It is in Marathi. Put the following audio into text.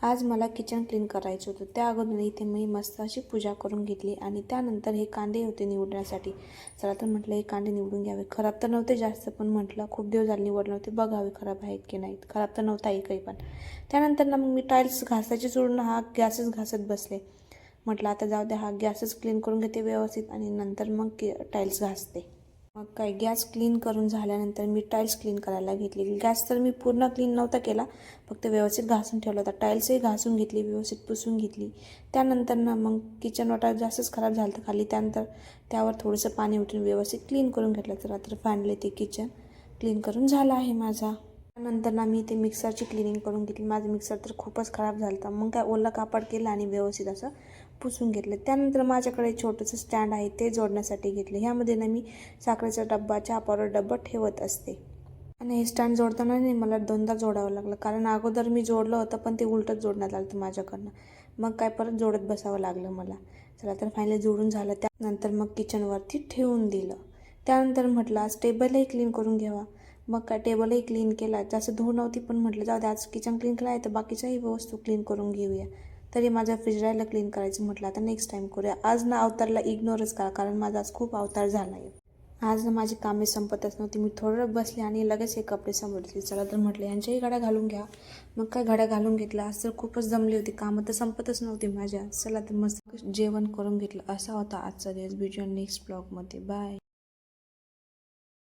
आज मला किचन क्लीन करायचं होतं. त्या अगोदर इथे मी मस्त अशी पूजा करून घेतली आणि त्यानंतर हे कांदे होते निवडण्यासाठी. चला तर म्हटलं हे कांदे निवडून घ्यावे. खराब तर नव्हते जास्त, पण म्हटलं खूप दिवस झाले निवडले नव्हते, बघावे खराब आहेत की नाहीत. खराब तर नव्हता एकही पण. त्यानंतर ना मग मी टाईल्स घासायची सोडून हा गॅसच घासत बसले. म्हटलं आता जाऊ द्या, हा गॅसच क्लीन करून घेते व्यवस्थित आणि नंतर मग टाईल्स घासते. मग काय गॅस क्लीन करून झाल्यानंतर मी टाईल्स क्लीन करायला घेतली. गॅस तर मी पूर्ण क्लीन नव्हता केला, फक्त व्यवस्थित घासून ठेवला होता. टाईल्सही घासून घेतली, व्यवस्थित पुसून घेतली. त्यानंतर ना मग किचन वाटा जास्तच खराब झालं होतं खाली, त्यानंतर त्यावर थोडंसं पाणी उठून व्यवस्थित क्लीन करून घेतलं. तर रात्र फांडले ते किचन क्लीन करून झालं आहे माझा. त्यानंतर ना मी ते मिक्सरची क्लिनिंग करून घेतली. माझं मिक्सर तर खूपच खराब झालं होतं. मग काय ओलं कापड केलं आणि व्यवस्थित असं पुसून घेतलं. त्यानंतर माझ्याकडे छोटंसं स्टँड आहे, ते जोडण्यासाठी घेतलं. ह्यामध्ये ना मी साखरेचा डब्बा, चहा पावडर डब्बा ठेवत असते. आणि हे स्टँड जोडताना नाही मला दोनदा जोडावं लागलं, कारण अगोदर मी जोडलं होतं पण ते उलटच जोडण्यात आलं होतं माझ्याकडनं. मग काय परत जोडत बसावं लागलं मला. चला तर फायनली जोडून झालं. त्यानंतर मग किचनवरती ठेवून दिलं. त्यानंतर म्हटलं आज टेबलही क्लीन करून घ्यावा. मग काय टेबलही क्लीन केला. जास्त धूळ नव्हती, पण म्हटलं जाऊ दे आज किचन क्लीन केलं आहे तर बाकीच्याही वस्तू क्लीन करून घेऊया. तरी माझ्या फ्रीज राहिलं क्लीन करायचं. म्हटलं आता नेक्स्ट टाईम करूया. आज ना अवतारला इग्नोरच करा, कारण माझा आज खूप अवतार झाला आहे. आज ना माझी कामे संपतच नव्हती. मी थोडं बसले आणि लगेच हे कपडे समोरले. चला तर म्हटलं यांच्याही घड्या घालून घ्या. मग काय घड्या घालून घेतल्या. आज तर खूपच जमली होती, कामं तर संपतच नव्हती माझ्या. चला तर मस्त जेवण करून घेतलं. असा होता आजचा दिवस. भेटूया नेक्स्ट ब्लॉगमध्ये. बाय.